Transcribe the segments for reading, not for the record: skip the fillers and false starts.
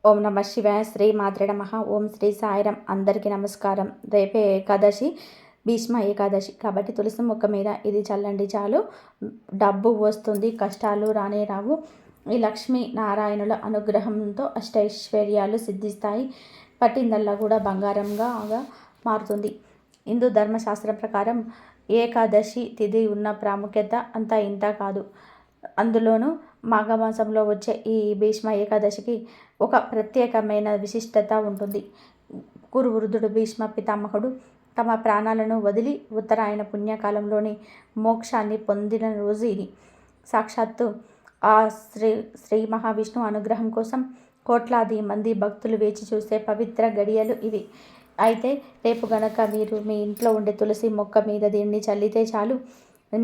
ఓం నమ శివాయ. శ్రీ మాత్రే నమః. ఓం శ్రీ సాయిరం. అందరికీ నమస్కారం. రేపే ఏకాదశి, భీష్మ ఏకాదశి కాబట్టి తులసి మొక్క మీద ఇది చల్లండి చాలు. డబ్బు వస్తుంది, కష్టాలు రానే రావు. ఈ లక్ష్మీ నారాయణుల అనుగ్రహంతో అష్టైశ్వర్యాలు సిద్ధిస్తాయి. పట్టిందల్లా కూడా బంగారంగా మారుతుంది. హిందూ ధర్మశాస్త్రం ప్రకారం ఏకాదశి తిథి ఉన్న ప్రాముఖ్యత అంతా ఇంత కాదు. అందులోనూ మాఘమాసంలో వచ్చే ఈ భీష్మ ఏకాదశికి ఒక ప్రత్యేకమైన విశిష్టత ఉంటుంది. కురువృద్ధుడు భీష్మ పితామహుడు తమ ప్రాణాలను వదిలి ఉత్తరాయణ పుణ్యకాలంలోని మోక్షాన్ని పొందిన రోజు ఇది. సాక్షాత్తు ఆ శ్రీ మహావిష్ణు అనుగ్రహం కోసం కోట్లాది మంది భక్తులు వేచి చూసే పవిత్ర గడియలు ఇవి. అయితే రేపు గనక మీరు మీ ఇంట్లో ఉండే తులసి మొక్క మీద దీన్ని చల్లితే చాలు,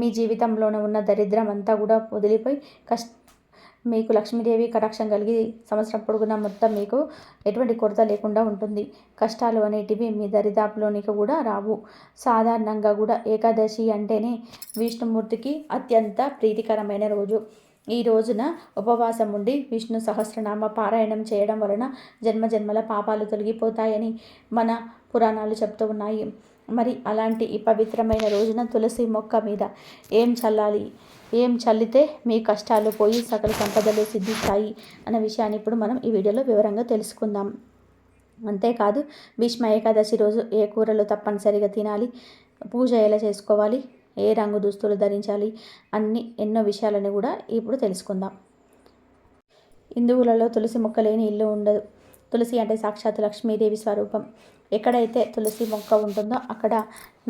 మీ జీవితంలోనే ఉన్న దరిద్రం అంతా కూడా వదిలిపోయి మీకు లక్ష్మీదేవి కటాక్షం కలిగి సంవత్సరం పొడుగునా మొత్తం మీకు ఎటువంటి కొరత లేకుండా ఉంటుంది. కష్టాలు అనేటివి మీ దరిదాపులోనికి కూడా రావు. సాధారణంగా కూడా ఏకాదశి అంటేనే విష్ణుమూర్తికి అత్యంత ప్రీతికరమైన రోజు. ఈ రోజున ఉపవాసం ఉండి విష్ణు సహస్రనామ పారాయణం చేయడం వలన జన్మజన్మల పాపాలు తొలగిపోతాయని మన పురాణాలు చెప్తూ ఉన్నాయి. మరి అలాంటి ఈ పవిత్రమైన రోజున తులసి మొక్క మీద ఏం చల్లాలి, ఏం చల్లితే మీ కష్టాలు పోయి సకల సంపదలు సిద్ధిస్తాయి అనే విషయాన్ని ఇప్పుడు మనం ఈ వీడియోలో వివరంగా తెలుసుకుందాం. అంతేకాదు, భీష్మ ఏకాదశి రోజు ఏ కూరలు తప్పనిసరిగా తినాలి, పూజ ఎలా చేసుకోవాలి, ఏ రంగు దుస్తులు ధరించాలి, ఎన్నో విషయాలని కూడా ఇప్పుడు తెలుసుకుందాం. హిందువులలో తులసి మొక్క లేని ఇల్లు ఉండదు. తులసి అంటే సాక్షాత్ లక్ష్మీదేవి స్వరూపం. ఎక్కడైతే తులసి మొక్క ఉంటుందో అక్కడ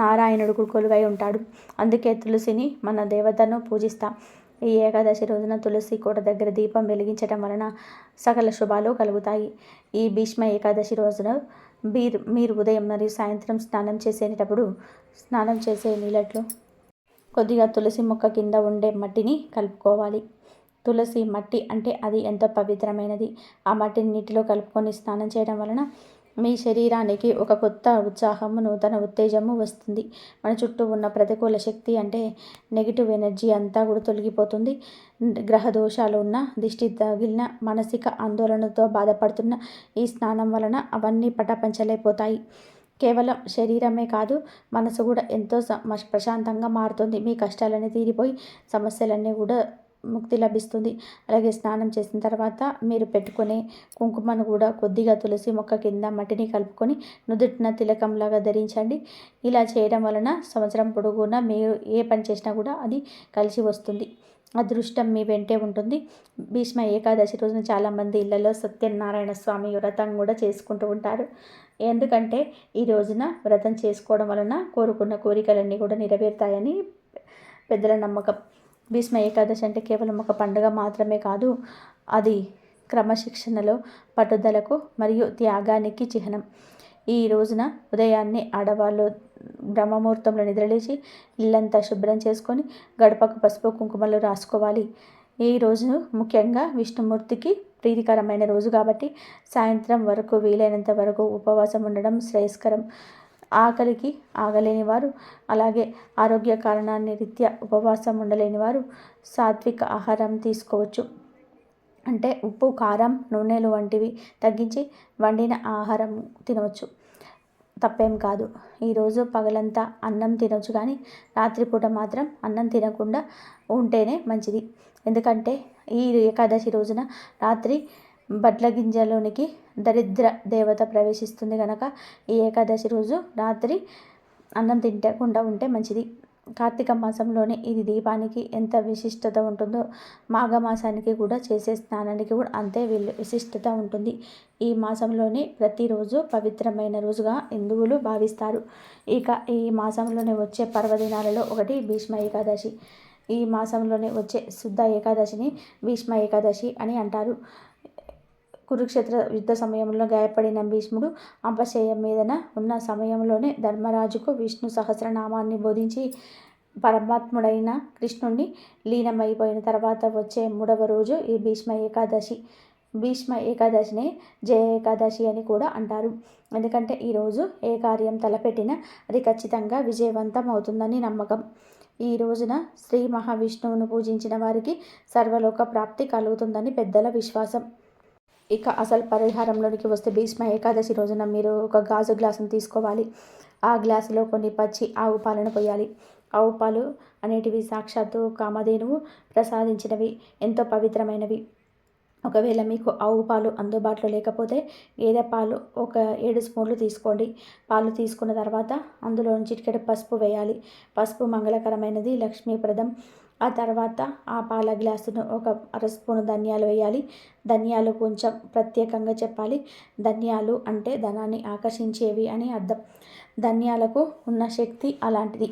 నారాయణుడు కొలువై ఉంటాడు. అందుకే తులసిని మన దేవతను పూజిస్తాం. ఈ ఏకాదశి రోజున తులసి కోట దగ్గర దీపం వెలిగించడం వలన సకల శుభాలు కలుగుతాయి. ఈ భీష్మ ఏకాదశి రోజున మీరు ఉదయం మరియు సాయంత్రం స్నానం చేసే నీళ్ళట్లో కొద్దిగా తులసి మొక్క కింద ఉండే మట్టిని కలుపుకోవాలి. తులసి మట్టి అంటే అది ఎంతో పవిత్రమైనది. ఆ మట్టిని నీటిలో కలుపుకొని స్నానం చేయడం వలన మీ శరీరానికి ఒక కొత్త ఉత్సాహము, నూతన ఉత్తేజము వస్తుంది. మన చుట్టూ ఉన్న ప్రతికూల శక్తి అంటే నెగిటివ్ ఎనర్జీ అంతా కూడా తొలగిపోతుంది. గ్రహ దోషాలు ఉన్న, దిష్టి తగిలిన, మానసిక ఆందోళనతో బాధపడుతున్న ఈ స్నానం వలన అవన్నీ పటాపంచలైపోతాయి. కేవలం శరీరమే కాదు, మనసు కూడా ఎంతో ప్రశాంతంగా మారుతుంది. మీ కష్టాలన్నీ తీరిపోయి సమస్యలన్నీ కూడా ముక్తి లభిస్తుంది. అలాగే స్నానం చేసిన తర్వాత మీరు పెట్టుకునే కుంకుమను కూడా కొద్దిగా తులసి మొక్క కింద మట్టిని కలుపుకొని నుదుటిన తిలకంలాగా ధరించండి. ఇలా చేయడం వలన సంవత్సరం పొడుగునా మీరు ఏ పని చేసినా కూడా అది కలిసి వస్తుంది. అదృష్టం మీ వెంటే ఉంటుంది. భీష్మ ఏకాదశి రోజున చాలామంది ఇళ్లలో సత్యనారాయణ స్వామి వ్రతం కూడా చేసుకుంటూ ఉంటారు. ఎందుకంటే ఈ రోజున వ్రతం చేసుకోవడం వలన కోరుకున్న కోరికలన్నీ కూడా నెరవేరుతాయని పెద్దల నమ్మకం. భీష్మ ఏకాదశి అంటే కేవలం ఒక పండుగ మాత్రమే కాదు, అది క్రమశిక్షణలో, పట్టుదలకు మరియు త్యాగానికి చిహ్నం. ఈ రోజున ఉదయాన్నే ఆడవాళ్ళు బ్రహ్మముహూర్తంలో నిద్రలేచి ఇల్లంతా శుభ్రం చేసుకొని గడపకు పసుపు కుంకుమలు రాసుకోవాలి. ఈ రోజు ముఖ్యంగా విష్ణుమూర్తికి ప్రీతికరమైన రోజు కాబట్టి సాయంత్రం వరకు వీలైనంత వరకు ఉపవాసం ఉండడం శ్రేయస్కరం. ఆకలికి ఆగలేని వారు, అలాగే ఆరోగ్య కారణాన్ని రీత్యా ఉపవాసం ఉండలేని వారు సాత్విక ఆహారం తీసుకోవచ్చు. అంటే ఉప్పు, కారం, నూనెలు వంటివి తగ్గించి వండిన ఆహారం తినవచ్చు. తప్పేం కాదు. ఈరోజు పగలంతా అన్నం తినవచ్చు, కానీ రాత్రిపూట మాత్రం అన్నం తినకుండా ఉంటేనే మంచిది. ఎందుకంటే ఈ ఏకాదశి రోజున రాత్రి బడ్ల గింజలోనికి దరిద్ర దేవత ప్రవేశిస్తుంది కనుక ఈ ఏకాదశి రోజు రాత్రి అన్నం తినకుండా ఉంటే మంచిది. కార్తీక మాసంలోనే ఇది దీపానికి ఎంత విశిష్టత ఉంటుందో మాఘమాసానికి కూడా చేసే స్నానానికి కూడా అంతే విశిష్టత ఉంటుంది. ఈ మాసంలోనే ప్రతిరోజు పవిత్రమైన రోజుగా హిందువులు భావిస్తారు. ఇక ఈ మాసంలోనే వచ్చే పర్వదినాలలో ఒకటి భీష్మ ఏకాదశి. ఈ మాసంలోనే వచ్చే శుద్ధ ఏకాదశిని భీష్మ ఏకాదశి అని అంటారు. కురుక్షేత్ర యుద్ధ సమయంలో గాయపడిన భీష్ముడు అపశయం మీదన ఉన్న సమయంలోనే ధర్మరాజుకు విష్ణు సహస్రనామాన్ని బోధించి పరమాత్ముడైన కృష్ణుణ్ణి లీనమైపోయిన తర్వాత వచ్చే 3వ రోజు ఈ భీష్మ ఏకాదశి. భీష్మ ఏకాదశిని జయ ఏకాదశి అని కూడా అంటారు. ఎందుకంటే ఈరోజు ఏ కార్యం తలపెట్టినా అది ఖచ్చితంగా విజయవంతం అవుతుందని నమ్మకం. ఈ రోజున శ్రీ మహావిష్ణువును పూజించిన వారికి సర్వలోక ప్రాప్తి కలుగుతుందని పెద్దల విశ్వాసం. ఇక అసలు పరిహారంలోనికి వస్తే భీష్మ ఏకాదశి రోజున మీరు ఒక గాజు గ్లాసును తీసుకోవాలి. ఆ గ్లాసులో కొన్ని పచ్చి ఆవు పాలను పోయాలి. ఆవు పాలు అనేటివి సాక్షాత్తు కామధేనువు ప్రసాదించినవి, ఎంతో పవిత్రమైనవి. ఒకవేళ మీకు ఆవు పాలు అందుబాటులో లేకపోతే గేదె పాలు ఒక 7 స్పూన్లు తీసుకోండి. పాలు తీసుకున్న తర్వాత అందులో చిటికెడు పసుపు వేయాలి. పసుపు మంగళకరమైనది, లక్ష్మీప్రదం. ఆ తర్వాత ఆ పాల గ్లాసును ఒక 1/2 స్పూను ధనియాలు వేయాలి. ధనియాలు కొంచెం ప్రత్యేకంగా చెప్పాలి. ధనియాలు అంటే ధనాన్ని ఆకర్షించేవి అని అర్థం. ధనియాలకు ఉన్న శక్తి అలాంటిది.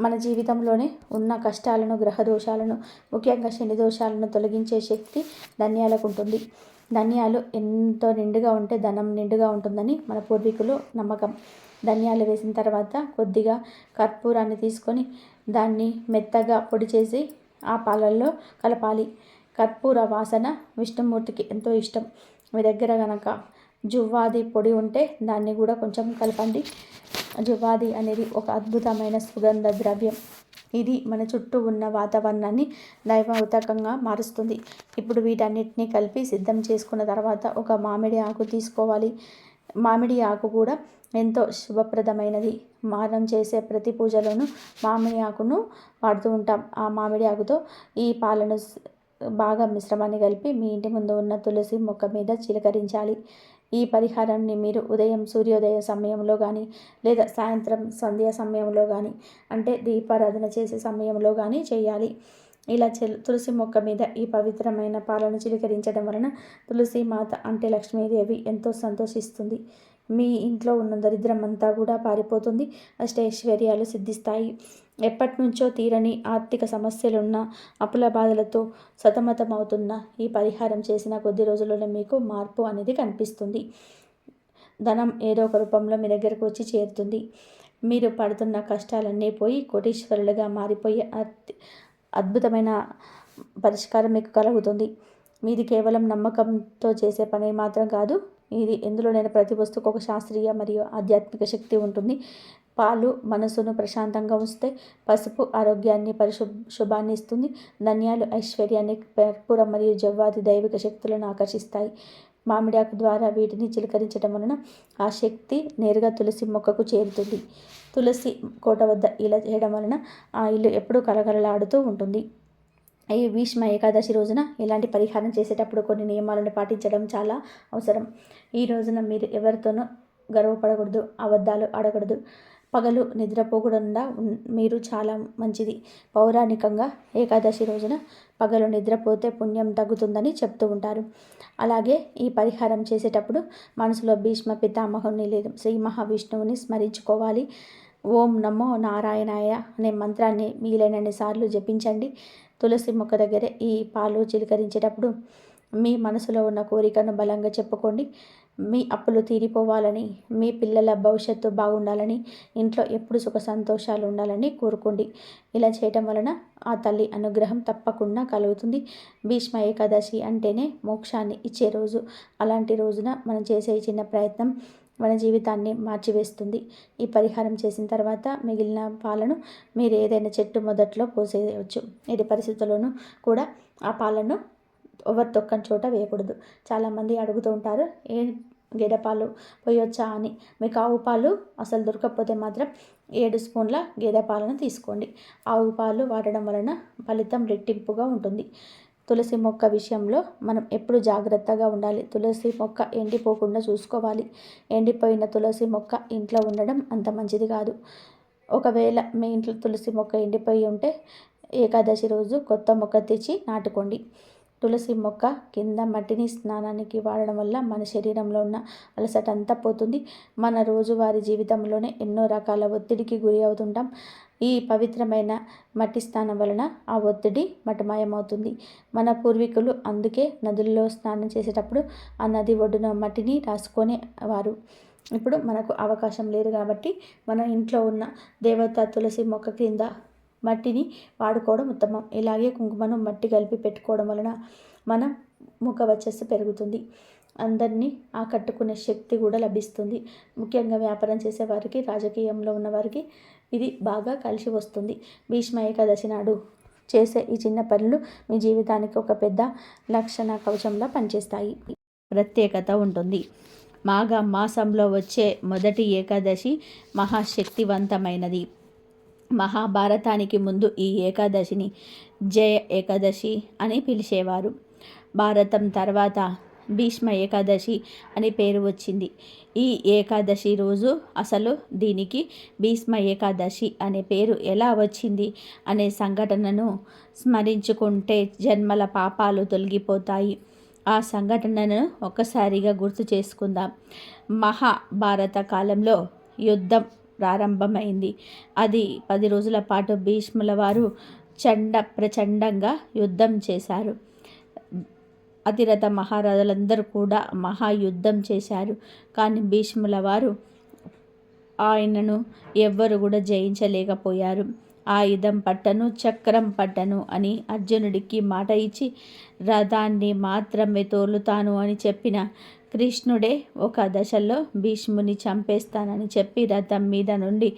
మన జీవితంలోనే ఉన్న కష్టాలను, గ్రహదోషాలను, ముఖ్యంగా శని దోషాలను తొలగించే శక్తి ధనియాలకు ఉంటుంది. ధనియాలు ఎంతో నిండుగా ఉంటే ధనం నిండుగా ఉంటుందని మన పూర్వీకులు నమ్మకం. ధనియాలు వేసిన తర్వాత కొద్దిగా కర్పూరాన్ని తీసుకొని దాన్ని మెత్తగా పొడి చేసి ఆ పాలల్లో కలపాలి. కర్పూర వాసన విష్ణుమూర్తికి ఎంతో ఇష్టం. మీ దగ్గర కనుక జువ్వాది పొడి ఉంటే దాన్ని కూడా కొంచెం కలపండి. జువ్వాది అనేది ఒక అద్భుతమైన సుగంధ ద్రవ్యం. ఇది మన చుట్టూ ఉన్న వాతావరణాన్ని దైవోతకంగా మారుస్తుంది. ఇప్పుడు వీటన్నిటిని కలిపి సిద్ధం చేసుకున్న తర్వాత ఒక మామిడి ఆకు తీసుకోవాలి. మామిడి ఆకు కూడా ఎంతో శుభప్రదమైనది. మనం చేసే ప్రతి పూజలోనూ మామిడి ఆకును వాడుతూ ఉంటాం. ఆ మామిడి ఆకుతో ఈ పాలను బాగా మిశ్రమాన్ని కలిపి మీ ఇంటి ముందు ఉన్న తులసి మొక్క మీద చిలకరించాలి. ఈ పరిహారాన్ని మీరు ఉదయం సూర్యోదయ సమయంలో కానీ, లేదా సాయంత్రం సంధ్యా సమయంలో కానీ, అంటే దీపారాధన చేసే సమయంలో కానీ చేయాలి. ఇలా తులసి మొక్క మీద ఈ పవిత్రమైన పాలను చిలకరించడం వలన తులసి మాత అంటే లక్ష్మీదేవి ఎంతో సంతోషిస్తుంది. మీ ఇంట్లో ఉన్న దరిద్రం అంతా కూడా పారిపోతుంది. అష్టైశ్వర్యాలు సిద్ధిస్తాయి. ఎప్పటి నుంచో తీరని ఆర్థిక సమస్యలున్న, అప్పుల బాధలతో సతమతమవుతున్న ఈ పరిహారం చేసిన కొద్ది రోజుల్లోనే మీకు మార్పు అనేది కనిపిస్తుంది. ధనం ఏదో ఒక రూపంలో మీ దగ్గరకు వచ్చి చేరుతుంది. మీరు పడుతున్న కష్టాలన్నీ పోయి కోటీశ్వరులుగా మారిపోయే అద్భుతమైన పరిష్కారం మీకు కలుగుతుంది. మీది కేవలం నమ్మకంతో చేసే పని మాత్రం కాదు. ఇది ఎందులోనైనా ప్రతి వస్తువుకు ఒక శాస్త్రీయ మరియు ఆధ్యాత్మిక శక్తి ఉంటుంది. పాలు మనసును ప్రశాంతంగా ఉంచుతాయి. పసుపు ఆరోగ్యాన్ని శుభాన్ని ఇస్తుంది. ధనియాలు ఐశ్వర్యాన్ని, కర్పూరం మరియు జవ్వాది దైవిక శక్తులను ఆకర్షిస్తాయి. మామిడాకు ద్వారా వీటిని చిలకరించడం వలన ఆ శక్తి నేరుగా తులసి మొక్కకు చేరుతుంది. తులసి కోట వద్ద ఇలా చేయడం వలన ఆ ఇల్లు ఎప్పుడూ కలకలలాడుతూ ఉంటుంది. ఈ భీష్మ ఏకాదశి రోజున ఇలాంటి పరిహారం చేసేటప్పుడు కొన్ని నియమాలను పాటించడం చాలా అవసరం. ఈ రోజున మీరు ఎవరితోనూ గర్వపడకూడదు, అబద్ధాలు ఆడకూడదు, పగలు నిద్రపోకుండా మీరు చాలా మంచిది. పౌరాణికంగా ఏకాదశి రోజున పగలు నిద్రపోతే పుణ్యం తగ్గుతుందని చెప్తూ ఉంటారు. అలాగే ఈ పరిహారం చేసేటప్పుడు మనసులో భీష్మ పితామహుని లేదా శ్రీ మహావిష్ణువుని స్మరించుకోవాలి. ఓం నమో నారాయణాయ అనే మంత్రాన్ని వీలైనన్ని సార్లు జపించండి. తులసి మొక్క దగ్గరే ఈ పాలు చిలకరించేటప్పుడు మీ మనసులో ఉన్న కోరికను బలంగా చెప్పుకోండి. మీ అప్పులు తీరిపోవాలని, మీ పిల్లల భవిష్యత్తు బాగుండాలని, ఇంట్లో ఎప్పుడు సుఖ సంతోషాలు ఉండాలని కోరుకోండి. ఇలా చేయటం వలన ఆ తల్లి అనుగ్రహం తప్పకుండా కలుగుతుంది. భీష్మ ఏకాదశి అంటేనే మోక్షాన్ని ఇచ్చే రోజు. అలాంటి రోజున మనం చేసే ఈ చిన్న ప్రయత్నం మన జీవితాన్ని మార్చివేస్తుంది. ఈ పరిహారం చేసిన తర్వాత మిగిలిన పాలను మీరు ఏదైనా చెట్టు మొదట్లో పోసేయవచ్చు. ఎట్టి పరిస్థితుల్లోనూ కూడా ఆ పాలను ఎవరు తొక్కని చోట వేయకూడదు. చాలామంది అడుగుతూ ఉంటారు, గేదె పాలు పోయొచ్చా అని. మీకు ఆవు పాలు అసలు దొరకకపోతే మాత్రం 7 స్పూన్ల గేదె పాలను తీసుకోండి. ఆవు పాలు వాడడం వలన ఫలితం రెట్టింపుగా ఉంటుంది. తులసి మొక్క విషయంలో మనం ఎప్పుడు జాగ్రత్తగా ఉండాలి. తులసి మొక్క ఎండిపోకుండా చూసుకోవాలి. ఎండిపోయిన తులసి మొక్క ఇంట్లో ఉండడం అంత మంచిది కాదు. ఒకవేళ మీ ఇంట్లో తులసి మొక్క ఎండిపోయి ఉంటే ఏకాదశి రోజు కొత్త మొక్క తెచ్చి నాటుకోండి. తులసి మొక్క కింద మట్టిని స్నానానికి వాడడం వల్ల మన శరీరంలో ఉన్న అలసట అంతా పోతుంది. మన రోజువారీ జీవితంలోనే ఎన్నో రకాల ఒత్తిడికి గురి అవుతుంటాం. ఈ పవిత్రమైన మట్టి స్నానం వలన ఆ ఒత్తిడి మటమాయమవుతుంది. మన పూర్వీకులు అందుకే నదుల్లో స్నానం చేసేటప్పుడు ఆ నది ఒడ్డున మట్టిని రాసుకునేవారు. ఇప్పుడు మనకు అవకాశం లేదు కాబట్టి మన ఇంట్లో ఉన్న దేవత తులసి మొక్క కింద మట్టిని వాడుకోవడం ఉత్తమం. ఇలాగే కుంకుమను మట్టి కలిపి పెట్టుకోవడం వలన మన ముఖ వచ్చస్సు పెరుగుతుంది. అందరినీ ఆకట్టుకునే శక్తి కూడా లభిస్తుంది. ముఖ్యంగా వ్యాపారం చేసేవారికి, రాజకీయంలో ఉన్నవారికి ఇది బాగా కలిసి వస్తుంది. భీష్మ ఏకాదశి నాడు చేసే ఈ చిన్న పనులు మీ జీవితానికి ఒక పెద్ద రక్షణ కవచంలా పనిచేస్తాయి. ప్రత్యేకత ఉంటుంది. మాఘ మాసంలో వచ్చే మొదటి ఏకాదశి మహాశక్తివంతమైనది. మహాభారతానికి ముందు ఈ ఏకాదశిని జయ ఏకాదశి అని పిలిచేవారు. భారతం తర్వాత భీష్మ ఏకాదశి అని పేరు వచ్చింది. ఈ ఏకాదశి రోజు అసలు దీనికి భీష్మ ఏకాదశి అనే పేరు ఎలా వచ్చింది అనే సంఘటనను స్మరించుకుంటే జన్మల పాపాలు తొలగిపోతాయి. ఆ సంఘటనను ఒక్కసారిగా గుర్తు చేసుకుందాం. మహాభారత కాలంలో యుద్ధం ప్రారంభమైంది. అది 10 రోజుల పాటు భీష్ముల వారు ప్రచండంగా యుద్ధం చేశారు. అతిరథ మహారాజులందరూ కూడా మహాయుద్ధం చేశారు. కానీ భీష్ముల వారు ఆయనను ఎవ్వరు కూడా జయించలేకపోయారు. ఆయుధం పట్టను, చక్రం పట్టను అని అర్జునుడికి మాట ఇచ్చి రథాన్ని మాత్రమే తోలుతాను అని చెప్పిన కృష్ణుడే ఒక దశలో భీష్ముని చంపేస్తానని చెప్పి రథం మీద నుండి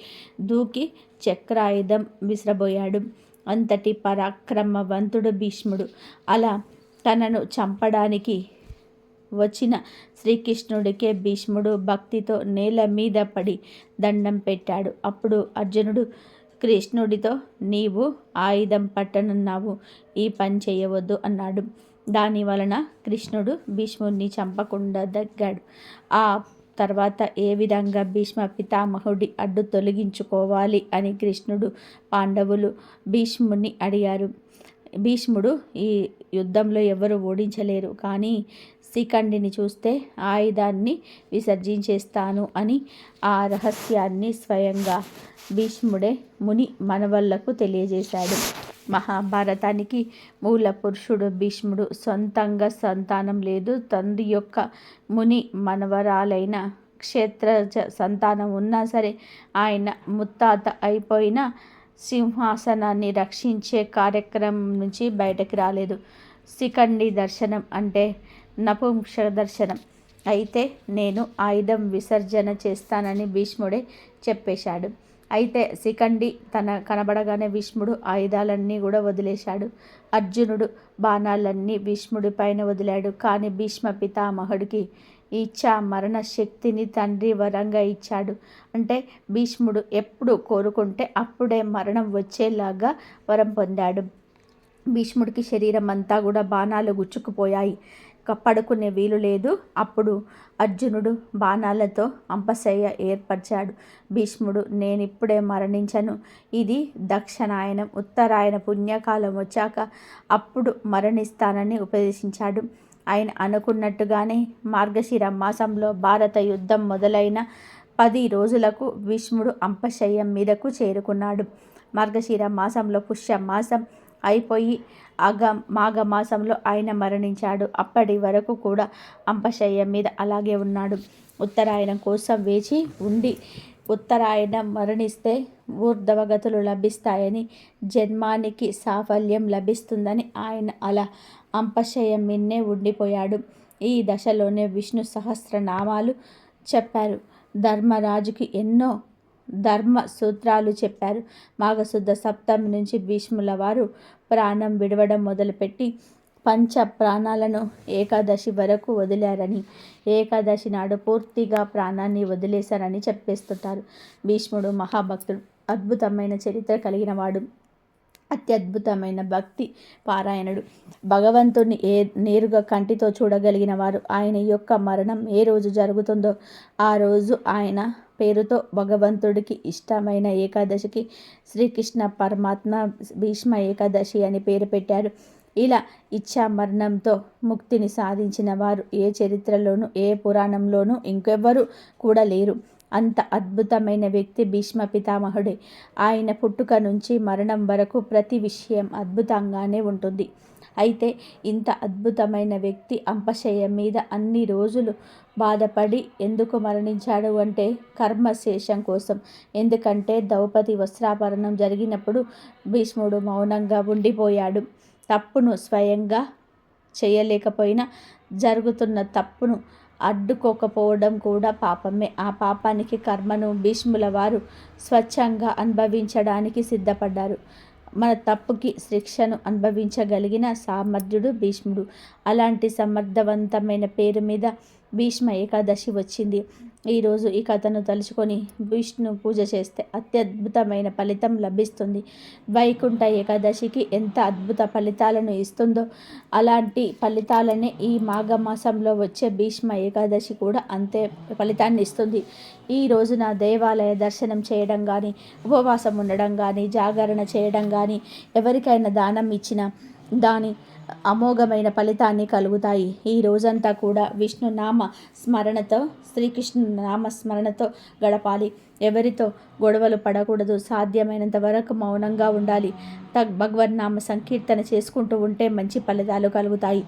దూకి చక్రాయుధం విసిరబోయాడు. అంతటి పరాక్రమవంతుడు భీష్ముడు. అలా తనను చంపడానికి వచ్చిన శ్రీకృష్ణుడికే భీష్ముడు భక్తితో నేల మీద పడి దండం పెట్టాడు. అప్పుడు అర్జునుడు కృష్ణుడితో, నీవు ఆయుధం పట్టనున్నావు, ఈ పని చేయవద్దు అన్నాడు. దాని వలన కృష్ణుడు భీష్ముడిని చంపకుండా దగ్గాడు. ఆ తర్వాత ఏ విధంగా భీష్మ పితామహుడి అడ్డు తొలగించుకోవాలి అని కృష్ణుడు, పాండవులు భీష్ముడిని అడిగారు. భీష్ముడు ఈ యుద్ధంలో ఎవరు ఓడించలేరు, కానీ శిఖండిని చూస్తే ఆయుధాన్ని విసర్జించేస్తాను అని ఆ రహస్యాన్ని స్వయంగా భీష్ముడే ముని మనవళ్లకు తెలియజేశాడు. మహాభారతానికి మూల పురుషుడు భీష్ముడు. సొంతంగా సంతానం లేదు. తండ్రి యొక్క ముని మనవరాలైన క్షేత్రజ సంతానం ఉన్నా సరే ఆయన ముత్తాత అయిపోయిన సింహాసనాన్ని రక్షించే కార్యక్రమం నుంచి బయటకు రాలేదు. శిఖండి దర్శనం అంటే నపుంస దర్శనం. అయితే నేను ఆయుధం విసర్జన చేస్తానని భీష్ముడే చెప్పేశాడు. అయితే శిఖండి కనబడగానే భీష్ముడు ఆయుధాలన్నీ కూడా వదిలేశాడు. అర్జునుడు బాణాలన్నీ భీష్ముడి పైన వదిలాడు. కానీ భీష్మ పితామహుడికి ఇచ్చా మరణ శక్తిని తండ్రి వరంగా ఇచ్చాడు. అంటే భీష్ముడు ఎప్పుడు కోరుకుంటే అప్పుడే మరణం వచ్చేలాగా వరం పొందాడు. భీష్ముడికి శరీరం అంతా కూడా బాణాలు గుచ్చుకుపోయాయి. పడుకునే వీలు లేదు. అప్పుడు అర్జునుడు బాణాలతో అంపశయ్య ఏర్పరిచాడు. భీష్ముడు, నేనిప్పుడే మరణించను, ఇది దక్షిణాయనం, ఉత్తరాయణ పుణ్యకాలం వచ్చాక అప్పుడు మరణిస్తానని ఉపదేశించాడు. ఆయన అనుకున్నట్టుగానే మార్గశిర మాసంలో భారత యుద్ధం మొదలైన 10 రోజులకు భీష్ముడు అంపశయ్యం మీదకు చేరుకున్నాడు. మార్గశిర మాసంలో పుష్యమాసం అయిపోయి మాఘమాసంలో ఆయన మరణించాడు. అప్పటి వరకు కూడా అంపశయ్యం మీద అలాగే ఉన్నాడు. ఉత్తరాయణం కోసం వేచి ఉండి ఉత్తరాయణం మరణిస్తే ఊర్ధ్వగతులు లభిస్తాయని, జన్మానికి సాఫల్యం లభిస్తుందని ఆయన అలా అంపశయ్యం మిన్నే ఉండిపోయాడు. ఈ దశలోనే విష్ణు సహస్రనామాలు చెప్పారు. ధర్మరాజుకి ఎన్నో ధర్మ సూత్రాలు చెప్పారు. మాఘశుద్ధ సప్తమి నుంచి భీష్ముల వారు ప్రాణం విడవడం మొదలుపెట్టి పంచ ప్రాణాలను ఏకాదశి వరకు వదిలారని, ఏకాదశి నాడు పూర్తిగా ప్రాణాన్ని వదిలేశారని చెప్పేస్తుంటారు. భీష్ముడు మహాభక్తుడు, అద్భుతమైన చరిత్ర కలిగినవాడు, అత్యద్భుతమైన భక్తి పారాయణుడు, భగవంతుని నేరుగా కంటితో చూడగలిగిన వారు. ఆయన యొక్క మరణం ఏ రోజు జరుగుతుందో ఆ రోజు ఆయన పేరుతో భగవంతుడికి ఇష్టమైన ఏకాదశికి శ్రీకృష్ణ పరమాత్మ భీష్మ ఏకాదశి అని పేరు పెట్టారు. ఇలా ఇచ్చా మరణంతో ముక్తిని సాధించిన వారు ఏ చరిత్రలోనూ ఏ పురాణంలోనూ ఇంకెవ్వరూ కూడా లేరు. అంత అద్భుతమైన వ్యక్తి భీష్మ పితామహుడే. ఆయన పుట్టుక నుంచి మరణం వరకు ప్రతి విషయం అద్భుతంగానే ఉంటుంది. అయితే ఇంత అద్భుతమైన వ్యక్తి అంపశయ్యం మీద అన్ని రోజులు బాధపడి ఎందుకు మరణించాడు అంటే కర్మశేషం కోసం. ఎందుకంటే ద్రౌపది వస్త్రాపహరణం జరిగినప్పుడు భీష్ముడు మౌనంగా ఉండిపోయాడు. తప్పును స్వయంగా చేయలేకపోయినా జరుగుతున్న తప్పును అడ్డుకోకపోవడం కూడా పాపమే. ఆ పాపానికి కర్మను భీష్ముల వారు స్వచ్ఛంగా అనుభవించడానికి సిద్ధపడ్డారు. మన తప్పుకి శిక్షను అనుభవించగలిగిన సామర్థ్యుడు భీష్ముడు. అలాంటి సమర్థవంతమైన పేరు మీద భీష్మ ఏకాదశి వచ్చింది. ఈరోజు ఈ కథను తలుచుకొని విష్ణు పూజ చేస్తే అత్యద్భుతమైన ఫలితం లభిస్తుంది. వైకుంఠ ఏకాదశికి ఎంత అద్భుత ఫలితాలను ఇస్తుందో అలాంటి ఫలితాలనే ఈ మాఘమాసంలో వచ్చే భీష్మ ఏకాదశి కూడా అంతే ఫలితాన్ని ఇస్తుంది. ఈ రోజున దేవాలయ దర్శనం చేయడం కానీ, ఉపవాసం ఉండడం కానీ, జాగరణ చేయడం కానీ, ఎవరికైనా దానం ఇచ్చిన దాని అమోఘమైన ఫలితాన్ని కలుగుతాయి. ఈ రోజంతా కూడా విష్ణు నామ స్మరణతో, శ్రీకృష్ణు నామ స్మరణతో గడపాలి. ఎవరితో గొడవలు పడకూడదు. సాధ్యమైనంత వరకు మౌనంగా ఉండాలి. భగవన్నామ సంకీర్తన చేసుకుంటూ ఉంటే మంచి ఫలితాలు కలుగుతాయి.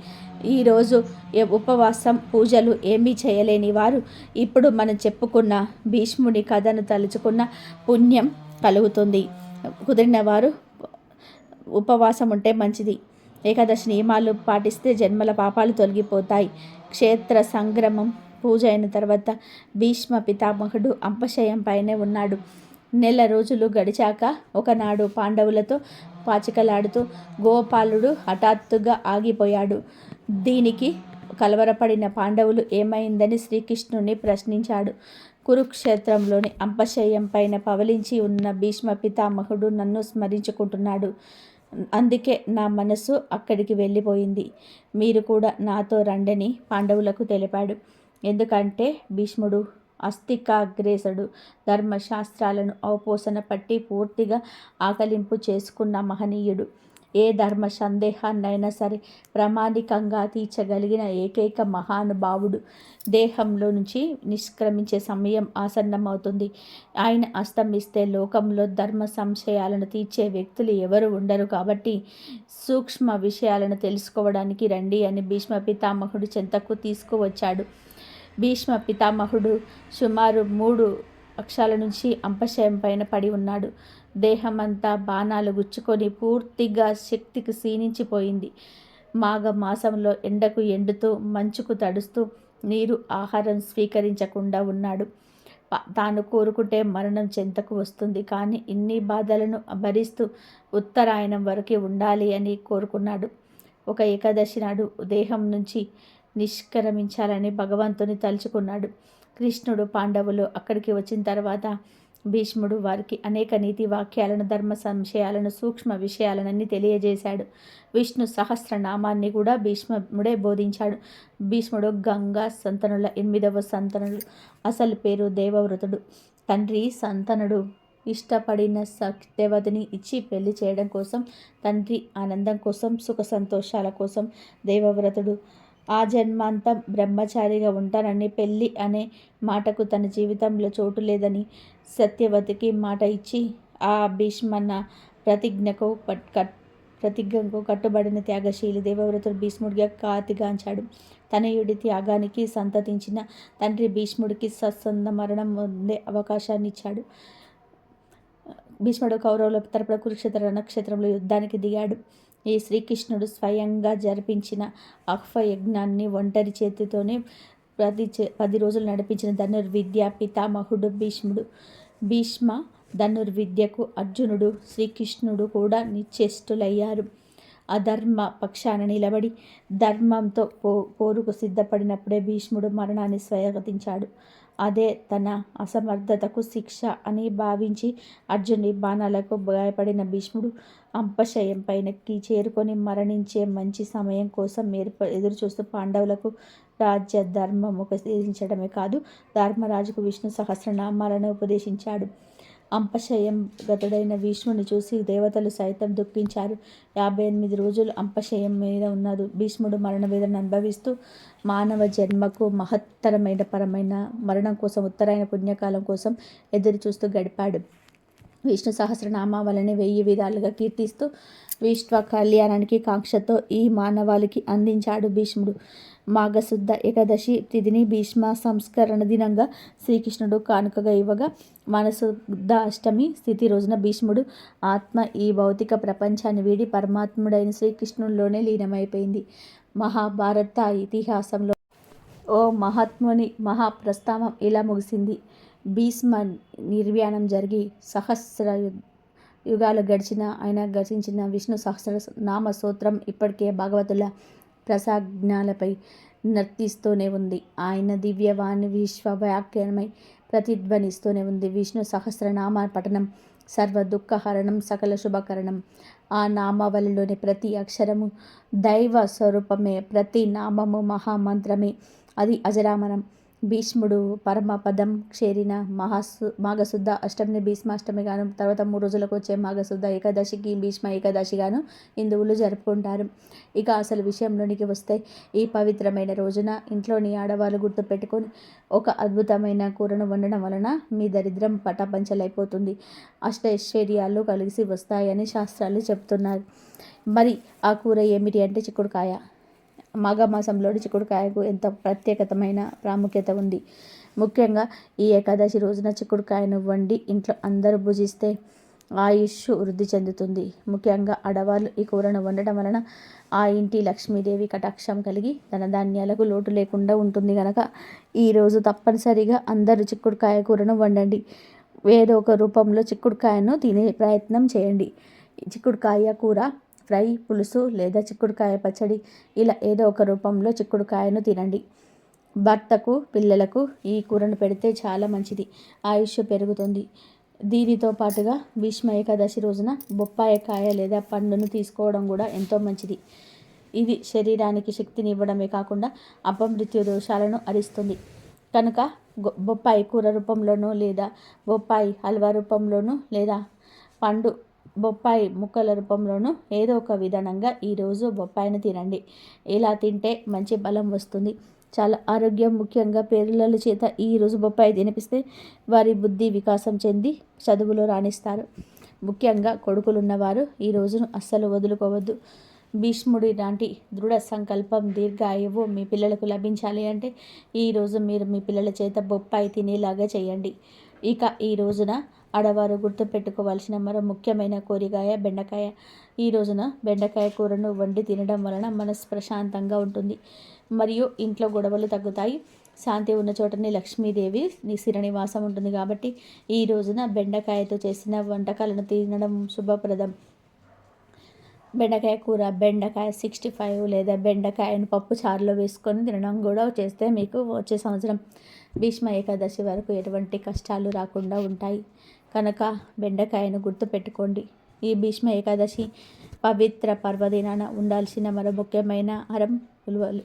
ఈరోజు ఉపవాసం పూజలు ఏమీ చేయలేని వారు ఇప్పుడు మనం చెప్పుకున్న భీష్ముని కథను తలుచుకున్న పుణ్యం కలుగుతుంది. కుదిరిన వారు ఉపవాసం ఉంటే మంచిది. ఏకాదశి నియమాలు పాటిస్తే జన్మల పాపాలు తొలగిపోతాయి. క్షేత్ర సంగ్రమం పూజ అయిన తర్వాత భీష్మ పితామహుడు అంపశయం పైనే ఉన్నాడు. నెల రోజులు గడిచాక ఒకనాడు పాండవులతో పాచికలాడుతూ గోపాలుడు హఠాత్తుగా ఆగిపోయాడు. దీనికి కలవరపడిన పాండవులు ఏమైందని శ్రీకృష్ణుని ప్రశ్నించాడు. కురుక్షేత్రంలోని అంపశయం పైన పవలించి ఉన్న భీష్మ పితామహుడు నన్ను స్మరించుకుంటున్నాడు. అందుకే నా మనసు అక్కడికి వెళ్ళిపోయింది. మీరు కూడా నాతో రండని పాండవులకు తెలిపాడు. ఎందుకంటే భీష్ముడు అస్తికాగ్రేసుడు. ధర్మశాస్త్రాలను అవపోసన పట్టి పూర్తిగా ఆకలింపు చేసుకున్న మహనీయుడు. ఏ ధర్మ సందేహాన్నైనా సరే ప్రామాణికంగా తీర్చగలిగిన ఏకైక మహానుభావుడు. దేహంలో నుంచి నిష్క్రమించే సమయం ఆసన్నమవుతుంది. ఆయన అస్తమిస్తే లోకంలో ధర్మ సంశయాలను తీర్చే వ్యక్తులు ఎవరు ఉండరు. కాబట్టి సూక్ష్మ విషయాలను తెలుసుకోవడానికి రండి అని భీష్మ పితామహుడు చెంతకు తీసుకువచ్చాడు. భీష్మ పితామహుడు సుమారు 3 పక్షాల నుంచి అంపశయం పైన పడి ఉన్నాడు. దేహమంతా బాణాలు గుచ్చుకొని పూర్తిగా శక్తికి క్షీణించిపోయింది. మాఘ మాసంలో ఎండకు ఎండుతూ, మంచుకు తడుస్తూ, నీరు ఆహారం స్వీకరించకుండా ఉన్నాడు. తాను కోరుకుంటే మరణం చెంతకు వస్తుంది, కానీ ఇన్ని బాధలను భరిస్తూ ఉత్తరాయణం వరకు ఉండాలి అని కోరుకున్నాడు. ఒక ఏకాదశి నాడు దేహం నుంచి నిష్క్రమించాలని భగవంతుని తలుచుకున్నాడు. కృష్ణుడు పాండవులు అక్కడికి వచ్చిన తర్వాత భీష్ముడు వారికి అనేక నీతి వాక్యాలను, ధర్మ సంశయాలను, సూక్ష్మ విషయాలనన్నీ తెలియజేశాడు. విష్ణు సహస్రనామాన్ని కూడా భీష్ముడే బోధించాడు. భీష్ముడు గంగా సంతనుల 8వ సంతనుడు. అసలు పేరు దేవవ్రతుడు. తండ్రి సంతనుడు ఇష్టపడిన సత్యవతిని ఇచ్చి పెళ్లి చేయడం కోసం, తండ్రి ఆనందం కోసం, సుఖ సంతోషాల కోసం దేవవ్రతుడు ఆ జన్మాంతం బ్రహ్మచారిగా ఉంటానని, పెళ్ళి అనే మాటకు తన జీవితంలో చోటు లేదని సత్యవతికి మాట ఇచ్చి ఆ భీష్మన్న ప్రతిజ్ఞకు కట్టుబడిన త్యాగశీలి దేవవ్రతుడు భీష్ముడిగా ఖ్యాతిగాంచాడు. తనయుడి త్యాగానికి సంతతించిన తండ్రి భీష్ముడికి సత్సంద మరణం పొందే అవకాశాన్ని ఇచ్చాడు. భీష్ముడు కౌరవుల తరపున కురుక్షేత్ర రణక్షేత్రంలో యుద్ధానికి దిగాడు. ఈ శ్రీకృష్ణుడు స్వయంగా జరిపించిన అశ్వయజ్ఞాన్ని ఒంటరి చేతితోనే 10 రోజులు నడిపించిన ధనుర్విద్య పితామహుడు భీష్ముడు. భీష్మ ధనుర్విద్యకు అర్జునుడు, శ్రీకృష్ణుడు కూడా నిశ్చేష్టులయ్యారు. అధర్మ పక్షాన నిలబడి ధర్మంతో పోరుకు సిద్ధపడినప్పుడే భీష్ముడు మరణాన్ని స్వాగతించాడు. అదే తన అసమర్థతకు శిక్ష అని భావించి అర్జునుడి బాణాలకు గాయపడిన భీష్ముడు అంపశయం పైనకి చేరుకొని మరణించే మంచి సమయం కోసం ఎదురుచూస్తూ పాండవులకు రాజ్య ధర్మం ఉపదేశించడమే కాదు, ధర్మరాజుకు విష్ణు సహస్రనామాలను ఉపదేశించాడు. అంపశయం గతుడైన భీష్ముని చూసి దేవతలు సైతం దుఃఖించారు. 58 రోజులు అంపశయం మీద ఉన్నాడు. భీష్ముడు మరణ వేదన అనుభవిస్తూ మానవ జన్మకు మహత్తరమైన పరమైన మరణం కోసం, ఉత్తరాయణ పుణ్యకాలం కోసం ఎదురు చూస్తూ గడిపాడు. విష్ణు సహస్రనామావళిని 1000 విధాలుగా కీర్తిస్తూ విశ్వ కళ్యాణానికి కాంక్షతో ఈ మానవాళికి అందించాడు భీష్ముడు. మాఘశుద్ధ ఏకాదశి తిథిని భీష్మ సంస్కరణ దినంగా శ్రీకృష్ణుడు కానుకగా ఇవ్వగా, మానశుద్ధ అష్టమి తిథి రోజున భీష్ముడు ఆత్మ ఈ భౌతిక ప్రపంచాన్ని వీడి పరమాత్ముడైన శ్రీకృష్ణుడిలోనే లీనమైపోయింది. మహాభారత ఇతిహాసంలో ఓ మహాత్ముని మహాప్రస్థానం ఇలా ముగిసింది. భీష్మ నిర్యాణం జరిగి యుగాలు గడిచిన ఆయన గర్జించిన విష్ణు సహస్రనామ స్తోత్రం ఇప్పటికే భాగవతుల ప్రసంగాలపై నర్తిస్తూనే ఉంది. ఆయన దివ్యవాణి విశ్వవ్యాఖ్యానమై ప్రతిధ్వనిస్తూనే ఉంది. విష్ణు సహస్రనామ పఠనం సర్వ దుఃఖహరణం, సకల శుభకరణం. ఆ నామావళిలోని ప్రతి అక్షరము దైవ స్వరూపమే, ప్రతి నామము మహామంత్రమే. అది అజరామరం. భీష్ముడు పరమపదం చేరిన మాఘశుద్ధ అష్టమిని భీష్మాష్టమి గాను, తర్వాత 3 రోజులకు వచ్చే మాఘశుద్ధ ఏకాదశికి భీష్మ ఏకాదశిగాను హిందువులు జరుపుకుంటారు. ఇక అసలు విషయంలోనికి వస్తే, ఈ పవిత్రమైన రోజున ఇంట్లోని ఆడవాళ్ళు గుర్తుపెట్టుకొని ఒక అద్భుతమైన కూరను వండడం వలన మీ దరిద్రం పటాపంచలైపోతుంది, అష్టైశ్వర్యాలు కలిసి వస్తాయని శాస్త్రాలు చెప్తున్నారు. మరి ఆ కూర ఏమిటి అంటే చిక్కుడుకాయ. మాఘమాసంలోని చిక్కుడుకాయకు ఎంత ప్రత్యేకతమైన ప్రాముఖ్యత ఉంది. ముఖ్యంగా ఈ ఏకాదశి రోజున చిక్కుడుకాయను వండి ఇంట్లో అందరూ భుజిస్తే ఆయుష్ వృద్ధి చెందుతుంది. ముఖ్యంగా ఆడవాళ్ళు ఈ కూరను వండడం వలన ఆ ఇంటి లక్ష్మీదేవి కటాక్షం కలిగి ధనధాన్యాలకు లోటు లేకుండా ఉంటుంది కనుక ఈరోజు తప్పనిసరిగా అందరూ చిక్కుడుకాయ కూరను వండండి. ఏదో ఒక రూపంలో చిక్కుడుకాయను తినే ప్రయత్నం చేయండి. చిక్కుడుకాయ కూర ఫ్రై, పులుసు లేదా చిక్కుడుకాయ పచ్చడి, ఇలా ఏదో ఒక రూపంలో చిక్కుడుకాయను తినండి. భర్తకు, పిల్లలకు ఈ కూరను పెడితే చాలా మంచిది, ఆయుష్ పెరుగుతుంది. దీనితో పాటుగా భీష్మ ఏకాదశి రోజున బొప్పాయి కాయ లేదా పండును తీసుకోవడం కూడా ఎంతో మంచిది. ఇది శరీరానికి శక్తిని ఇవ్వడమే కాకుండా అపమృత్యు దోషాలను హరిస్తుంది. కనుక బొప్పాయి కూర రూపంలోనూ లేదా బొప్పాయి హల్వా రూపంలోనూ లేదా పండు బొప్పాయి ముక్కల రూపంలోనూ ఏదో ఒక విధానంగా ఈరోజు బొప్పాయిని తినండి. ఇలా తింటే మంచి బలం వస్తుంది, చాలా ఆరోగ్యం. ముఖ్యంగా పిల్లల చేత ఈరోజు బొప్పాయి తినిపిస్తే వారి బుద్ధి వికాసం చెంది చదువులో రాణిస్తారు. ముఖ్యంగా కొడుకులున్నవారు ఈ రోజును అస్సలు వదులుకోవద్దు. భీష్ముడి లాంటి దృఢ సంకల్పం, దీర్ఘాయువు మీ పిల్లలకు లభించాలి అంటే ఈరోజు మీరు మీ పిల్లల చేత బొప్పాయి తినేలాగా చేయండి. ఇక ఈ రోజున ఆడవారు గుర్తుపెట్టుకోవాల్సిన మరో ముఖ్యమైన కోరికాయ బెండకాయ. ఈ రోజున బెండకాయ కూరను వండి తినడం వలన మనసు ప్రశాంతంగా ఉంటుంది మరియు ఇంట్లో గొడవలు తగ్గుతాయి. శాంతి ఉన్న చోటనే లక్ష్మీదేవి స్థిర నివాసం ఉంటుంది. కాబట్టి ఈ రోజున బెండకాయతో చేసిన వంటకాలను తినడం శుభప్రదం. బెండకాయ కూర, బెండకాయ 65 లేదా బెండకాయను పప్పు చారులో వేసుకొని తినడం కూడా చేస్తే మీకు వచ్చే సంవత్సరం భీష్మ ఏకాదశి వరకు ఎటువంటి కష్టాలు రాకుండా ఉంటాయి. కనుక బెండకాయను గుర్తుపెట్టుకోండి. ఈ భీష్మ ఏకాదశి పవిత్ర పర్వదినాన ఉండాల్సిన మరో ముఖ్యమైన ఆహారం ఉలువలు.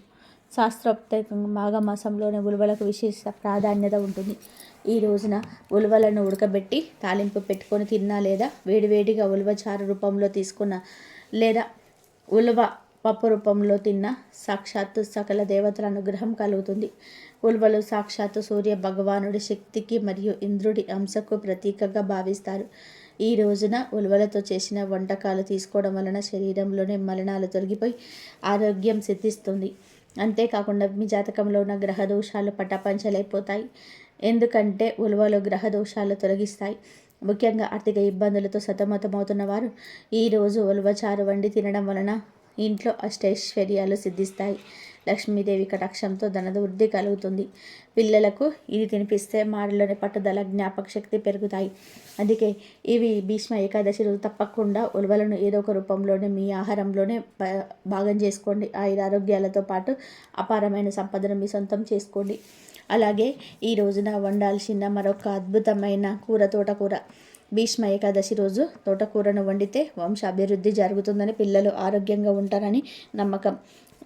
శాస్త్రోక్తంగా మాఘమాసంలోని ఉలువలకు విశేష ప్రాధాన్యత ఉంటుంది. ఈ రోజున ఉలువలను ఉడకబెట్టి తాలింపు పెట్టుకొని తిన్నా లేదా వేడివేడిగా ఉలువ చారు రూపంలో తీసుకున్న లేదా ఉలువ పప్పు రూపంలో తిన్న సాక్షాత్తు సకల దేవతల అనుగ్రహం కలుగుతుంది. ఉలువలు సాక్షాత్తు సూర్య భగవానుడి శక్తికి మరియు ఇంద్రుడి అంశకు ప్రతీకగా భావిస్తారు. ఈ రోజున ఉలువలతో చేసిన వంటకాలు తీసుకోవడం వలన శరీరంలోని మలినాలు తొలగిపోయి ఆరోగ్యం సిద్ధిస్తుంది. అంతేకాకుండా మీ జాతకంలో ఉన్న గ్రహ దోషాలు పటాపంచలైపోతాయి. ఎందుకంటే ఉలువలు గ్రహ దోషాలు తొలగిస్తాయి. ముఖ్యంగా ఆర్థిక ఇబ్బందులతో సతమతమవుతున్న వారు ఈరోజు ఉలువచారు వండి తినడం వలన ఇంట్లో అష్టైశ్వర్యాలు సిద్ధిస్తాయి. లక్ష్మీదేవి కటాక్షంతో ధనవృద్ధి కలుగుతుంది. పిల్లలకు ఇది తినిపిస్తే వారిలోని పట్టుదల, జ్ఞాపక శక్తి పెరుగుతాయి. అందుకే ఇవి భీష్మ ఏకాదశి రోజు తప్పకుండా ఉలువలను ఏదో ఒక రూపంలోనే మీ ఆహారంలోనే భాగం చేసుకోండి. ఆరోగ్యాలతో పాటు అపారమైన సంపదను మీ సొంతం చేసుకోండి. అలాగే ఈ రోజున వండాల్సిన మరొక అద్భుతమైన కూర తోటకూర. భీష్మ ఏకాదశి రోజు తోటకూరను వండితే వంశాభివృద్ధి జరుగుతుందని, పిల్లలు ఆరోగ్యంగా ఉంటారని నమ్మకం.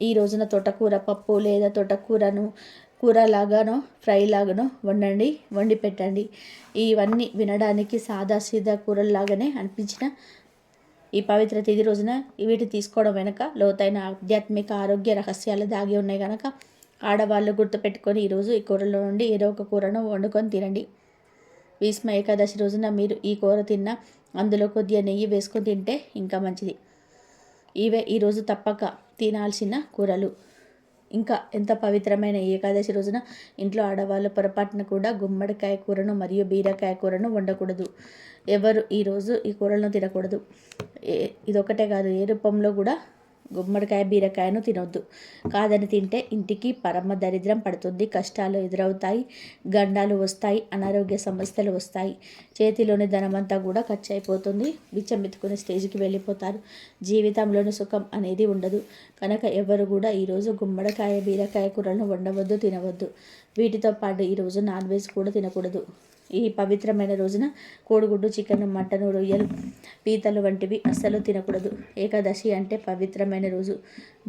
ఈ రోజున తోటకూర పప్పు లేదా తోటకూరను కూరలాగానో ఫ్రై లాగానో వండి పెట్టండి. ఇవన్నీ వినడానికి సాదా సీదా కూరల్లాగానే అనిపించిన ఈ పవిత్ర తిథి రోజున వీటిని తీసుకోవడం వెనుక లోతైన ఆధ్యాత్మిక ఆరోగ్య రహస్యాలు దాగి ఉన్నాయి కనుక ఆడవాళ్ళు గుర్తుపెట్టుకొని ఈరోజు ఈ కూరలో నుండి ఏదో ఒక కూరను వండుకొని తినండి. భీష్మ ఏకాదశి రోజున మీరు ఈ కూర తిన్నా అందులో కొద్దిగా నెయ్యి వేసుకొని తింటే ఇంకా మంచిది. ఇవే ఈరోజు తప్పక తినాల్సిన కూరలు. ఇంకా ఎంత పవిత్రమైన ఏకాదశి రోజున ఇంట్లో ఆడవాళ్ళు పొరపాటున కూడా గుమ్మడికాయ కూరను మరియు బీరకాయ కూరను వండకూడదు. ఎవరు ఈరోజు ఈ కూరలను తినకూడదు. ఇదొకటే కాదు, ఏ రూపంలో కూడా గుమ్మడికాయ బీరకాయను తినొద్దు. కాదని తింటే ఇంటికి పరమ దరిద్రం పడుతుంది, కష్టాలు ఎదురవుతాయి, గండాలు వస్తాయి, అనారోగ్య సమస్యలు వస్తాయి, చేతిలోని ధనమంతా కూడా ఖర్చు అయిపోతుంది, బిచ్చమెత్తుకునే స్టేజ్కి వెళ్ళిపోతారు, జీవితంలోని సుఖం అనేది ఉండదు. కనుక ఎవరు కూడా ఈరోజు గుమ్మడికాయ బీరకాయ కూరలను వండవద్దు, తినవద్దు. వీటితో పాటు ఈరోజు నాన్ వెజ్ కూడా తినకూడదు. ఈ పవిత్రమైన రోజున కోడిగుడ్డు, చికెన్, మటన్, రొయ్యలు, పీతలు వంటివి అస్సలు తినకూడదు. ఏకాదశి అంటే పవిత్రమైన రోజు,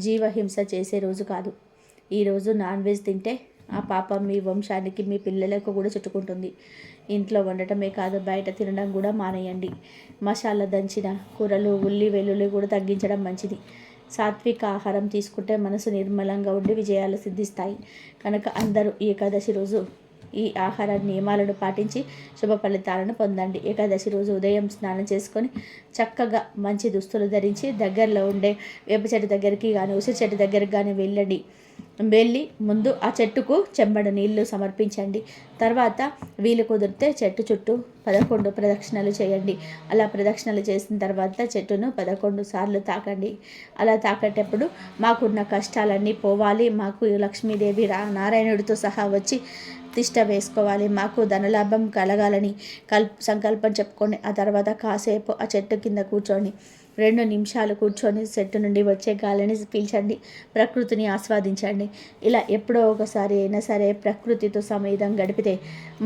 జీవహింస చేసే రోజు కాదు. ఈరోజు నాన్ వెజ్ తింటే ఆ పాపం మీ వంశానికి, మీ పిల్లలకు కూడా చుట్టుకుంటుంది. ఇంట్లో వండటమే కాదు, బయట తినడం కూడా మానేయండి. మసాలా దంచిన కూరలు, ఉల్లి వెల్లుల్లి కూడా తగ్గించడం మంచిది. సాత్విక ఆహారం తీసుకుంటే మనసు నిర్మలంగా ఉండి విజయాలు సిద్ధిస్తాయి. కనుక అందరూ ఏకాదశి రోజు ఈ ఆహార నియమాలను పాటించి శుభ ఫలితాలను పొందండి. ఏకాదశి రోజు ఉదయం స్నానం చేసుకొని చక్కగా మంచి దుస్తులు ధరించి దగ్గరలో ఉండే వేప చెట్టు దగ్గరికి కానీ, ఉసిరి చెట్టు దగ్గరికి కానీ వెళ్ళి ముందు ఆ చెట్టుకు చెంబడు నీళ్లు సమర్పించండి. తర్వాత వీలు కుదిరితే చెట్టు చుట్టూ 11 ప్రదక్షిణలు చేయండి. అలా ప్రదక్షిణలు చేసిన తర్వాత చెట్టును 11 సార్లు తాకండి. అలా తాకేటప్పుడు మాకున్న కష్టాలన్నీ పోవాలి, మాకు లక్ష్మీదేవి నారాయణుడితో సహా వచ్చి తిష్ట వేసుకోవాలి, మాకు ధనలాభం కలగాలని సంకల్పం చెప్పుకొని ఆ తర్వాత కాసేపు ఆ చెట్టు కింద కూర్చొని 2 నిమిషాలు కూర్చొని చెట్టు నుండి వచ్చే గాలిని పీల్చండి, ప్రకృతిని ఆస్వాదించండి. ఇలా ఎప్పుడో ఒకసారి అయినా సరే ప్రకృతితో సమయం గడిపితే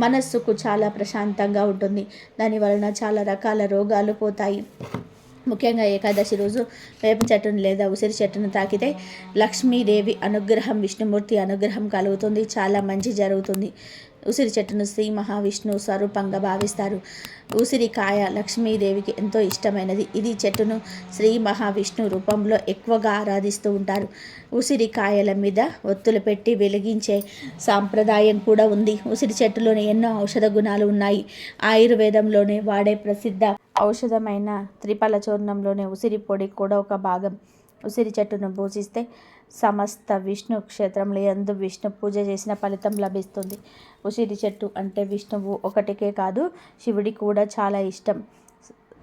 మనస్సుకు చాలా ప్రశాంతంగా ఉంటుంది. దానివలన చాలా రకాల రోగాలు పోతాయి. ముఖ్యంగా ఏకాదశి రోజు వేప చెట్టును లేదా ఉసిరి చెట్టును తాకితే లక్ష్మీదేవి అనుగ్రహం, విష్ణుమూర్తి అనుగ్రహం కలుగుతుంది, చాలా మంచి జరుగుతుంది. ఉసిరి చెట్టును శ్రీ మహావిష్ణువు స్వరూపంగా భావిస్తారు. ఉసిరికాయ లక్ష్మీదేవికి ఎంతో ఇష్టమైనది. ఇది చెట్టును శ్రీ మహావిష్ణు రూపంలో ఎక్కువగా ఆరాధిస్తూ ఉంటారు. ఉసిరికాయల మీద ఒత్తులు పెట్టి వెలిగించే సాంప్రదాయం కూడా ఉంది. ఉసిరి చెట్టులోని ఎన్నో ఔషధ గుణాలు ఉన్నాయి. ఆయుర్వేదంలోనే వాడే ప్రసిద్ధ ఔషధమైన త్రిఫల చూర్ణంలోనే ఉసిరి పొడి కూడా ఒక భాగం. ఉసిరి చెట్టును పూజిస్తే సమస్త విష్ణు క్షేత్రంలో యందు విష్ణు పూజ చేసిన ఫలితం లభిస్తుంది. ఉసిరి చెట్టు అంటే విష్ణువు ఒకటికే కాదు, శివుడి కూడా చాలా ఇష్టం.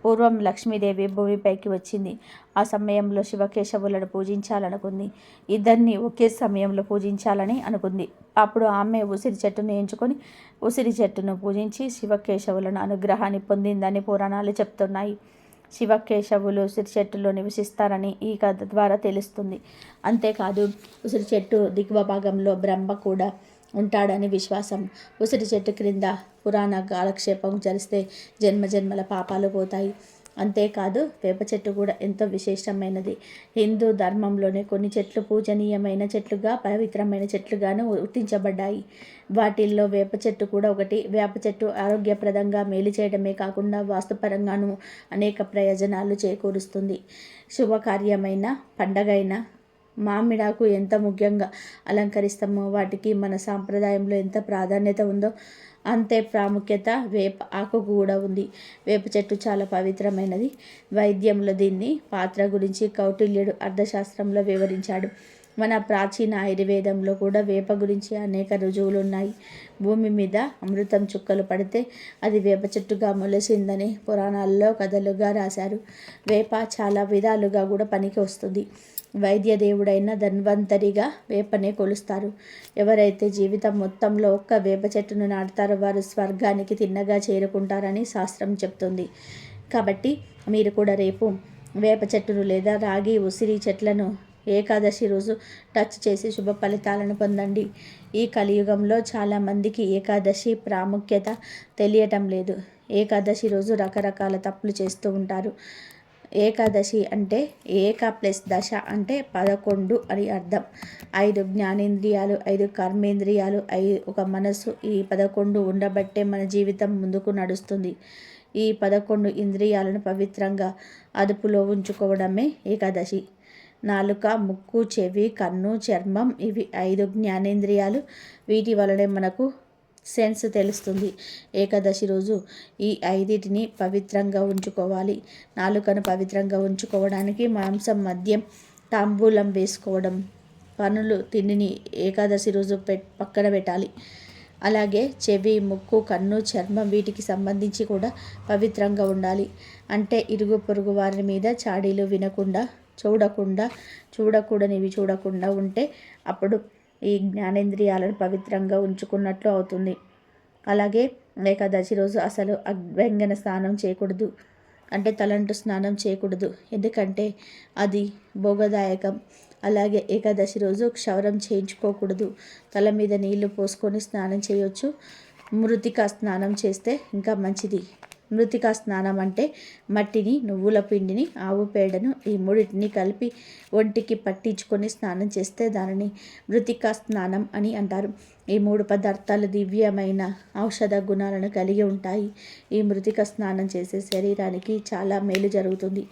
పూర్వం లక్ష్మీదేవి భూమిపైకి వచ్చింది. ఆ సమయంలో శివకేశవులను పూజించాలనుకుంది. ఇద్దరిని ఒకే సమయంలో పూజించాలని అనుకుంది. అప్పుడు ఆమె ఉసిరి చెట్టును ఎంచుకొని ఉసిరి చెట్టును పూజించి శివకేశవులను అనుగ్రహాన్ని పొందిందని పురాణాలు చెప్తున్నాయి. శివకేశవులు ఉసిరి చెట్టులో నివసిస్తారని ఈ కథ ద్వారా తెలుస్తుంది. అంతేకాదు ఉసిరి చెట్టు దిగువ భాగంలో బ్రహ్మ కూడా ఉంటాడని విశ్వాసం. ఉసిరి చెట్టు క్రింద పురాణ కాలక్షేపం జరిస్తే జన్మజన్మల పాపాలు పోతాయి. అంతేకాదు వేప చెట్టు కూడా ఎంతో విశేషమైనది. హిందూ ధర్మంలోనే కొన్ని చెట్లు పూజనీయమైన చెట్లుగా, పవిత్రమైన చెట్లుగాను గుర్తించబడ్డాయి. వాటిల్లో వేప చెట్టు కూడా ఒకటి. వేప చెట్టు ఆరోగ్యప్రదంగా మేలు చేయడమే కాకుండా వాస్తుపరంగాను అనేక ప్రయోజనాలు చేకూరుస్తుంది. శుభకార్యమైన, పండగైన మామిడాకు ఎంత ముఖ్యంగా అలంకరిస్తామో, వాటికి మన సాంప్రదాయంలో ఎంత ప్రాధాన్యత ఉందో అంతే ప్రాముఖ్యత వేప ఆకు కూడా ఉంది. వేప చెట్టు చాలా పవిత్రమైనది. వైద్యంలో దీన్ని పాత్ర గురించి కౌటిల్యుడు అర్థశాస్త్రంలో వివరించాడు. మన ప్రాచీన ఆయుర్వేదంలో కూడా వేప గురించి అనేక రుజువులు ఉన్నాయి. భూమి మీద అమృతం చుక్కలు పడితే అది వేప చెట్టుగా మొలిసిందని పురాణాల్లో కథలుగా రాశారు. వేప చాలా విధాలుగా కూడా పనికి వస్తుంది. వైద్య దేవుడైన ధన్వంతరిగా వేపనే కొలుస్తారు. ఎవరైతే జీవితం మొత్తంలో ఒక్క వేప చెట్టును నాటుతారో వారు స్వర్గానికి తిన్నగా చేరుకుంటారని శాస్త్రం చెప్తుంది. కాబట్టి మీరు కూడా రేపు వేప చెట్టును లేదా రాగి, ఉసిరి చెట్లను ఏకాదశి రోజు టచ్ చేసి శుభ ఫలితాలను పొందండి. ఈ కలియుగంలో చాలామందికి ఏకాదశి ప్రాముఖ్యత తెలియటం లేదు. ఏకాదశి రోజు రకరకాల తప్పులు చేస్తూ ఉంటారు. ఏకాదశి అంటే ఏక ప్లస్ దశ అంటే 11 అని అర్థం. 5 జ్ఞానేంద్రియాలు, 5 కర్మేంద్రియాలు, ఒక మనసు, ఈ 11 ఉండబట్టే మన జీవితం ముందుకు నడుస్తుంది. ఈ 11 ఇంద్రియాలను పవిత్రంగా అదుపులో ఉంచుకోవడమే ఏకాదశి. నాలుక, ముక్కు, చెవి, కన్ను, చర్మం, ఇవి 5 జ్ఞానేంద్రియాలు. వీటి వలనే మనకు సెన్స్ తెలుస్తుంది. ఏకాదశి రోజు ఈ 5టిని పవిత్రంగా ఉంచుకోవాలి. నాలుకను పవిత్రంగా ఉంచుకోవడానికి మాంసం, మద్యం, తాంబూలం వేసుకోవడం, పనులు, తిండిని ఏకాదశి రోజు పక్కన పెట్టాలి. అలాగే చెవి, ముక్కు, కన్ను, చర్మం వీటికి సంబంధించి కూడా పవిత్రంగా ఉండాలి. అంటే ఇరుగు పొరుగు వారి మీద చాడీలు వినకుండా చూడకూడనివి చూడకుండా ఉంటే అప్పుడు ఈ జ్ఞానేంద్రియాలను పవిత్రంగా ఉంచుకున్నట్లు అవుతుంది. అలాగే ఏకాదశి రోజు అసలు అభ్యంగన స్నానం చేయకూడదు, అంటే తలంటు స్నానం చేయకూడదు, ఎందుకంటే అది భోగదాయకం. అలాగే ఏకాదశి రోజు క్షౌరం చేయించుకోకూడదు, తల మీద నీళ్లు పోసుకొని స్నానం చేయొచ్చు. మృతికా స్నానం చేస్తే ఇంకా మంచిది. మృతికా స్నానం అంటే మట్టిని, నువ్వుల పిండిని, ఆవు పేడను ఈ మూడింటిని కలిపి ఒంటికి పట్టించుకొని స్నానం చేస్తే దానిని మృతికా స్నానం అని అంటారు. ఈ 3 పదార్థాలు దివ్యమైన ఔషధ గుణాలను కలిగి ఉంటాయి. ఈ మృతికా స్నానం చేసే శరీరానికి చాలా మేలు జరుగుతుంది.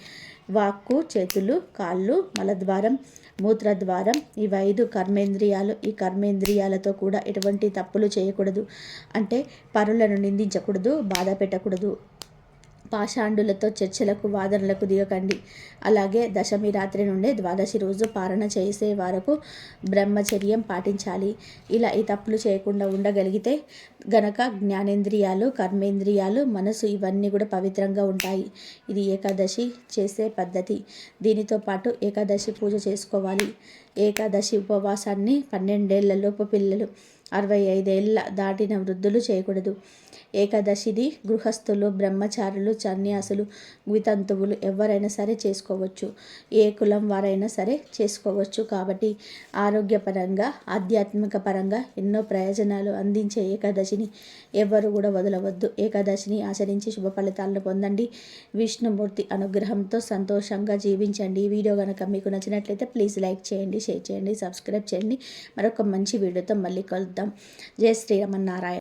వాక్కు, చేతులు, కాళ్ళు, మలద్వారం, మూత్రద్వారం, ఈ 5 కర్మేంద్రియాలు. ఈ కర్మేంద్రియాలతో కూడా ఎటువంటి తప్పులు చేయకూడదు, అంటే పరులను నిందించకూడదు, బాధ పెట్టకూడదు. పాషాండులతో చర్చలకు, వాదనలకు దిగకండి. అలాగే దశమి రాత్రి నుండే ద్వాదశి రోజు పారణ చేసే వరకు బ్రహ్మచర్యం పాటించాలి. ఇలా ఈ తప్పులు చేయకుండా ఉండగలిగితే గనక జ్ఞానేంద్రియాలు, కర్మేంద్రియాలు, మనసు ఇవన్నీ కూడా పవిత్రంగా ఉంటాయి. ఇది ఏకాదశి చేసే పద్ధతి. దీనితో పాటు ఏకాదశి పూజ చేసుకోవాలి. ఏకాదశి ఉపవాసాన్ని 12 ఏళ్లలోపు పిల్లలు, 65 ఏళ్ళ దాటిన వృద్ధులు చేయకూడదు. ఏకాదశిని గృహస్థులు, బ్రహ్మచారులు, సన్యాసులు, వితంతువులు ఎవరైనా సరే చేసుకోవచ్చు. ఏ కులం వారైనా సరే చేసుకోవచ్చు. కాబట్టి ఆరోగ్యపరంగా, ఆధ్యాత్మిక పరంగా ఎన్నో ప్రయోజనాలు అందించే ఏకాదశిని ఎవరు కూడా వదలవద్దు. ఏకాదశిని ఆచరించి శుభ ఫలితాలను పొందండి. విష్ణుమూర్తి అనుగ్రహంతో సంతోషంగా జీవించండి. ఈ వీడియో కనుక మీకు నచ్చినట్లయితే ప్లీజ్ లైక్ చేయండి, షేర్ చేయండి, సబ్స్క్రైబ్ చేయండి. మరొక మంచి వీడియోతో మళ్ళీ కలుద్దాం. జై శ్రీరామన్నారాయణ.